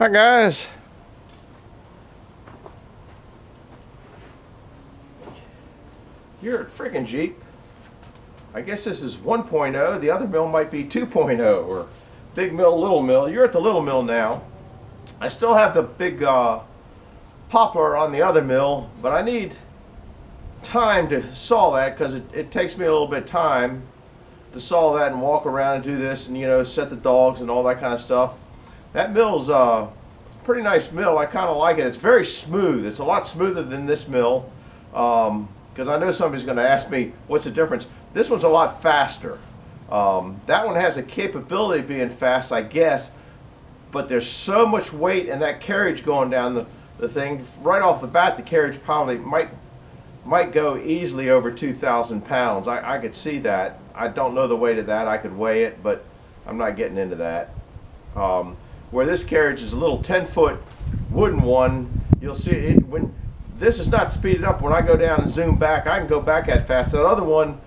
Hi guys. You're at frickin' Jeep. I guess this is 1.0. The other mill might be 2.0 or big mill, little mill. You're at the little mill now. I still have the big poplar on the other mill, but I need time to saw that because it takes me a little bit of time to saw that and walk around and do this and, you know, set the dogs and all that kind of stuff. That mill's a pretty nice mill. I kind of like it. It's very smooth. It's a lot smoother than this mill because I know somebody's going to ask me what's the difference. This one's a lot faster. That one has a capability of being fast, I guess, but there's so much weight in that carriage going down the thing. Right off the bat, the carriage probably might go easily over 2,000 pounds. I could see that. I don't know the weight of that. I could weigh it, but I'm not getting into that. Where this carriage is a little 10-foot wooden one, you'll see it when this is not speeded up. When I go down and zoom back, I can go back that fast. That other one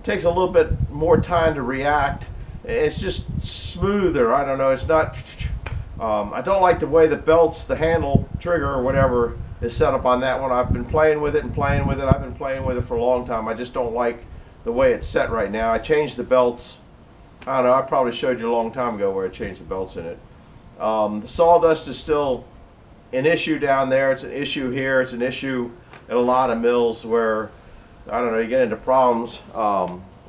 takes a little bit more time to react. It's just smoother. I don't know. It's not. I don't like the way the belts, the handle, trigger, or whatever is set up on that one. I've been playing with it and playing with it. I've been playing with it for a long time. I just don't like the way it's set right now. I changed the belts. I don't know. I probably showed you a long time ago where I changed the belts in it. The sawdust is still an issue down there. It's an issue here. It's an issue at a lot of mills where, I don't know, you get into problems.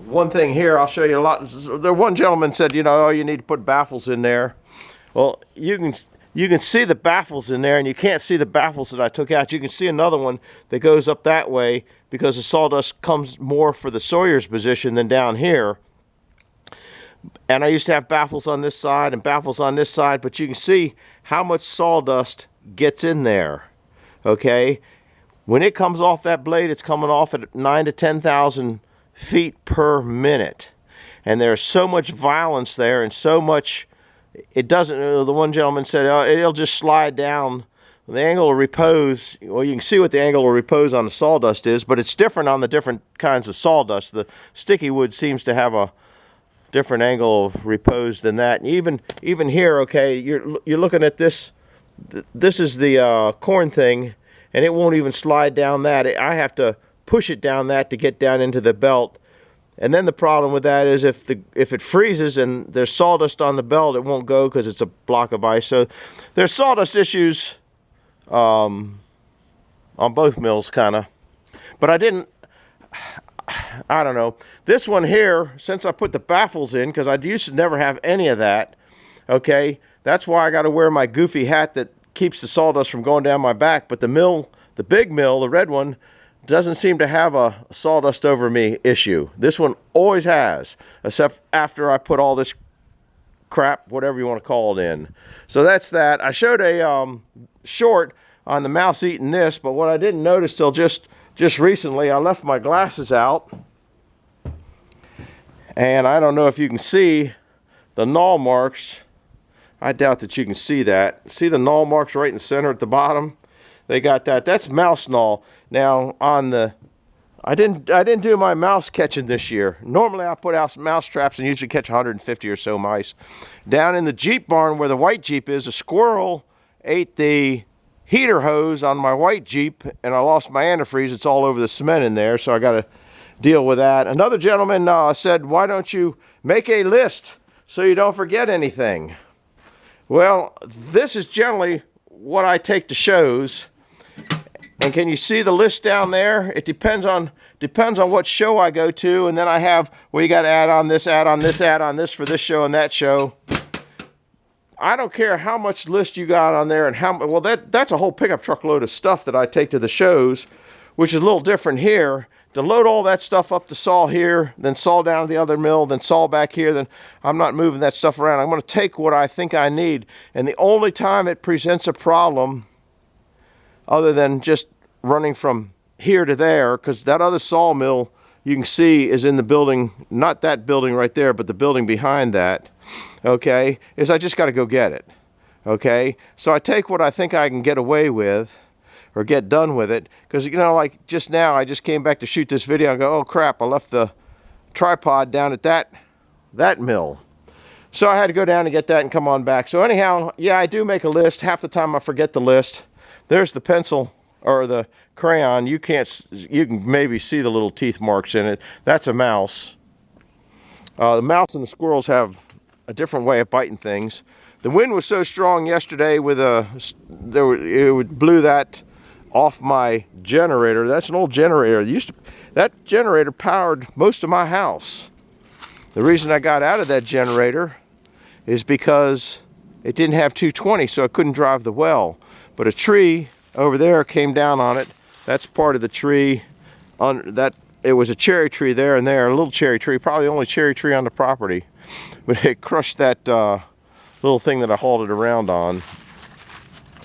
One thing here, I'll show you a lot. The one gentleman said, you know, oh, you need to put baffles in there. Well, you can see the baffles in there, and you can't see the baffles that I took out. You can see another one that goes up that way because the sawdust comes more for the sawyer's position than down here. And I used to have baffles on this side and baffles on this side, but you can see how much sawdust gets in there, okay? When it comes off that blade, it's coming off at 9,000 to 10,000 feet per minute. And there's so much violence there and so much, it doesn't, the one gentleman said, oh, it'll just slide down. The angle of repose, well, you can see what the angle of repose on the sawdust is, but it's different on the different kinds of sawdust. The sticky wood seems to have a different angle of repose than that. And even here, okay, you're looking at this. This is the corn thing, and it won't even slide down that. I have to push it down that to get down into the belt. And then the problem with that is if it freezes and there's sawdust on the belt, it won't go because it's a block of ice. So there's sawdust issues on both mills, kind of. But I don't know. This one here, since I put the baffles in, because I used to never have any of that, okay, that's why I got to wear my goofy hat that keeps the sawdust from going down my back. But the mill, the big mill, the red one, doesn't seem to have a sawdust over me issue. This one always has, except after I put all this crap, whatever you want to call it, in. So that's that. I showed a short on the mouse eating this, but what I didn't notice till just recently, I left my glasses out, and I don't know if you can see the gnaw marks. I doubt that you can see that. See the gnaw marks right in the center at the bottom? They got that. That's mouse gnaw. Now on the, I didn't do my mouse catching this year. Normally I put out mouse traps and usually catch 150 or so mice. Down in the Jeep barn where the white Jeep is, a squirrel ate the heater hose on my white Jeep, and I lost my antifreeze. It's all over the cement in there, so I got to deal with that. Another gentleman said, why don't you make a list so you don't forget anything? Well, this is generally what I take to shows. And can you see the list down there? It depends on what show I go to, and then I have, well, you got to add on this, add on this, add on this for this show and that show. I don't care how much list you got on there and how, well, that's a whole pickup truck load of stuff that I take to the shows, which is a little different here. To load all that stuff up to saw here, then saw down to the other mill, then saw back here, then I'm not moving that stuff around. I'm going to take what I think I need. And the only time it presents a problem, other than just running from here to there, because that other sawmill you can see is in the building, not that building right there, but the building behind that, okay, is I just got to go get it, okay? So I take what I think I can get away with or get done with it, because, you know, like just now I just came back to shoot this video and go, oh crap, I left the tripod down at that mill. So I had to go down and get that and come on back. So anyhow, yeah, I do make a list. Half the time I forget the list. There's the pencil or the crayon. You can maybe see the little teeth marks in it. That's a mouse. The mouse and the squirrels have a different way of biting things. The wind was so strong yesterday with it blew that off my generator. That's an old generator. That generator powered most of my house. The reason I got out of that generator is because it didn't have 220, so I couldn't drive the well. But a tree over there came down on it. That's part of the tree. It was a cherry tree there and there, a little cherry tree, probably the only cherry tree on the property. But it crushed that little thing that I hauled it around on.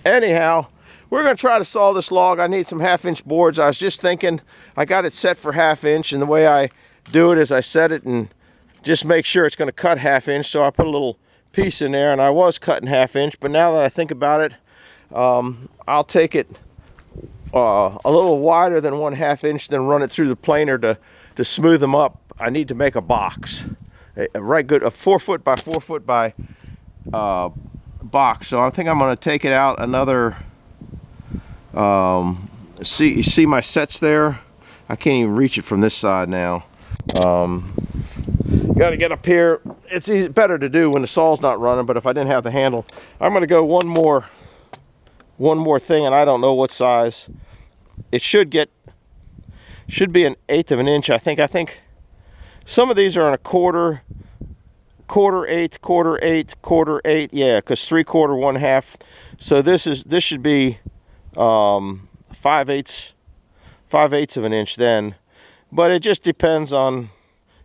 Anyhow, we're going to try to saw this log. I need some 1/2-inch boards. I was just thinking, I got it set for 1/2 inch, and the way I do it is I set it and just make sure it's going to cut 1/2 inch. So I put a little piece in there, and I was cutting 1/2 inch, but now that I think about it, I'll take it a little wider than 1/2 inch, then run it through the planer to smooth them up. I need to make a box, a 4 foot by 4 foot by box. So I think I'm going to take it out another. You see my sets there? I can't even reach it from this side now. Got to get up here. It's better to do when the saw's not running, but if I didn't have the handle, I'm going to go one more thing, and I don't know what size. It should be 1/8 of an inch. I think some of these are in a quarter, 1/4, 1/4, 1/4, yeah, because 3/4, 1/2. So this should be 5/8 of an inch then. But it just depends on,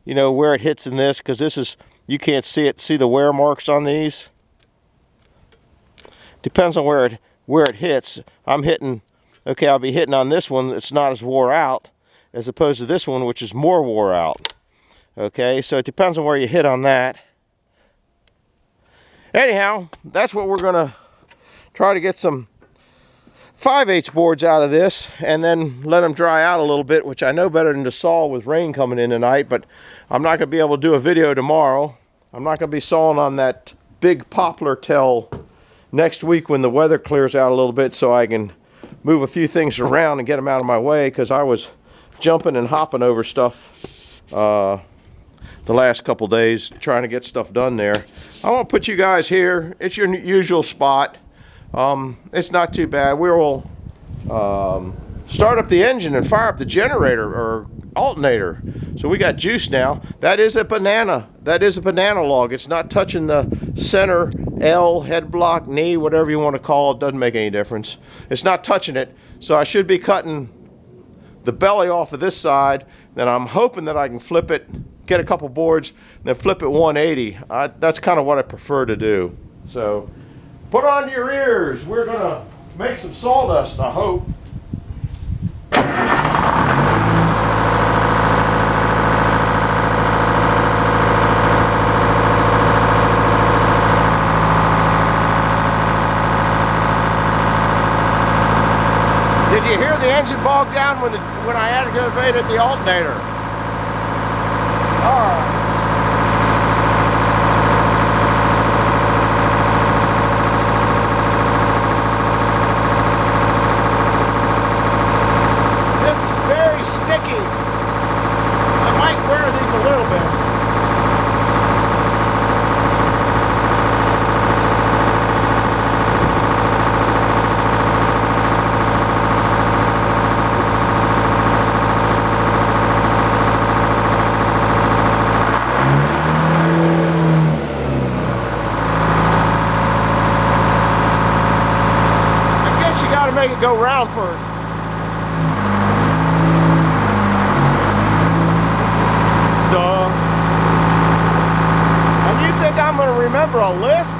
you know, where it hits in this, because this is, you can't see it. See the wear marks on these? Depends on where it hits. I'm hitting, okay, I'll be hitting on this one that's not as wore out as opposed to this one, which is more wore out. Okay, so it depends on where you hit on that. Anyhow, that's what we're gonna try to get some 5/8 boards out of this, and then let them dry out a little bit, which I know better than to saw with rain coming in tonight. But I'm not going to be able to do a video tomorrow. I'm not going to be sawing on that big poplar till next week when the weather clears out a little bit, so I can move a few things around and get them out of my way, because I was jumping and hopping over stuff the last couple days trying to get stuff done there. I want to put you guys here. It's your usual spot. It's not too bad. We will start up the engine and fire up the generator or alternator. So we got juice now. That is a banana. That is a banana log. It's not touching the center L, head block, knee, whatever you want to call it. Doesn't make any difference. It's not touching it. So I should be cutting the belly off of this side. Then I'm hoping that I can flip it, get a couple boards, and then flip it 180. That's kind of what I prefer to do. So put on your ears. We're going to make some sawdust, I hope. Did you hear the engine bog down when I activated the alternator? All right. Sticky. I might wear these a little bit. I guess you got to make it go round first. And you think I'm going to remember a list?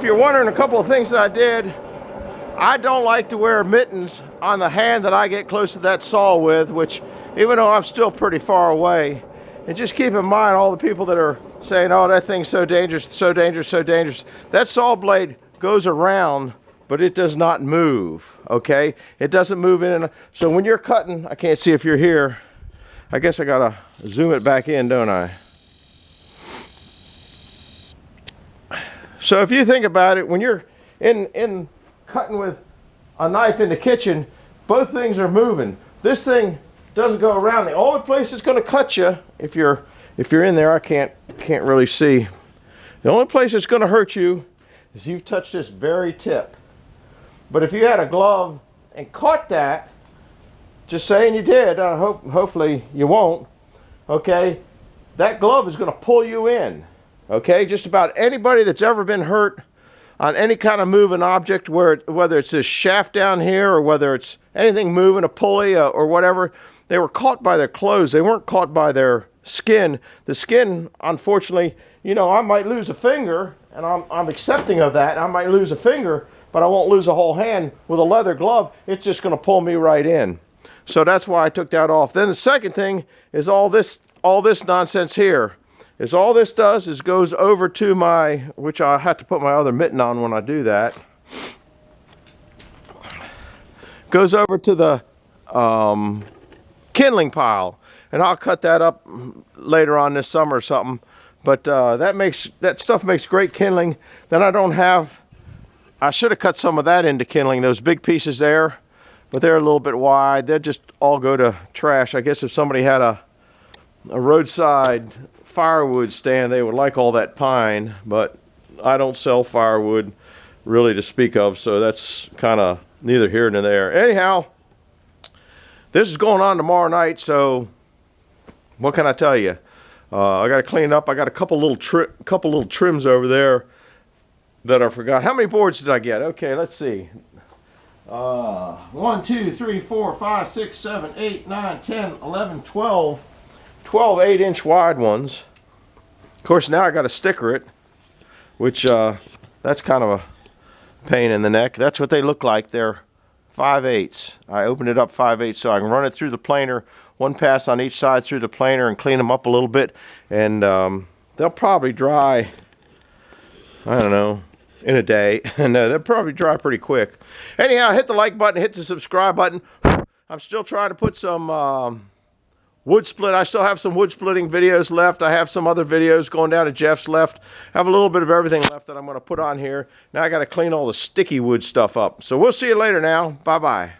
you're wondering a couple of things that I did, I don't like to wear mittens on the hand that I get close to that saw with, which even though I'm still pretty far away. And just keep in mind all the people that are saying, oh, that thing's so dangerous, so dangerous, so dangerous. That saw blade goes around, but it does not move, okay? It doesn't move in and so when you're cutting, I can't see if you're here. I guess I gotta zoom it back in, don't I? So if you think about it, when you're in cutting with a knife in the kitchen, both things are moving. This thing doesn't go around. The only place it's going to cut you, if you're in there, I can't really see. The only place it's going to hurt you is you've touched this very tip. But if you had a glove and caught that, just saying you did, hopefully you won't, okay, that glove is going to pull you in, okay? Just about anybody that's ever been hurt on any kind of moving object, whether it's this shaft down here or whether it's anything moving, a pulley or whatever, they were caught by their clothes. They weren't caught by their skin. The skin, unfortunately, you know, I might lose a finger, and I'm accepting of that. I might lose a finger, but I won't lose a whole hand. With a leather glove, it's just going to pull me right in. So that's why I took that off. Then the second thing is all this nonsense here. Is all this does is goes over to my, which I have to put my other mitten on when I do that. Goes over to the kindling pile, and I'll cut that up later on this summer or something. But that stuff makes great kindling. Then I should have cut some of that into kindling, those big pieces there, but they're a little bit wide. They'll just all go to trash. I guess if somebody had a roadside firewood stand, they would like all that pine, but I don't sell firewood really to speak of, so that's kind of neither here nor there. Anyhow, this is going on tomorrow night, so what can I tell you? I got to clean up. I got a couple little trims over there that I forgot. How many boards did I get? Okay, let's see. 1, 2, 3, 4, 5, 6, 7, 8, 9, 10, 11, 12 8-inch wide ones. Of course, now I got to sticker it, which that's kind of a pain in the neck. That's what they look like. They're 5/8. I opened it up 5/8 so I can run it through the planer, one pass on each side through the planer, and clean them up a little bit. And they'll probably dry, I don't know, in a day. And they'll probably dry pretty quick. Anyhow, hit the like button, hit the subscribe button. I'm still trying to put some wood split. I still have some wood splitting videos left. I have some other videos going down to Jeff's left. I have a little bit of everything left that I'm going to put on here. Now I got to clean all the sticky wood stuff up. So we'll see you later now. Bye-bye.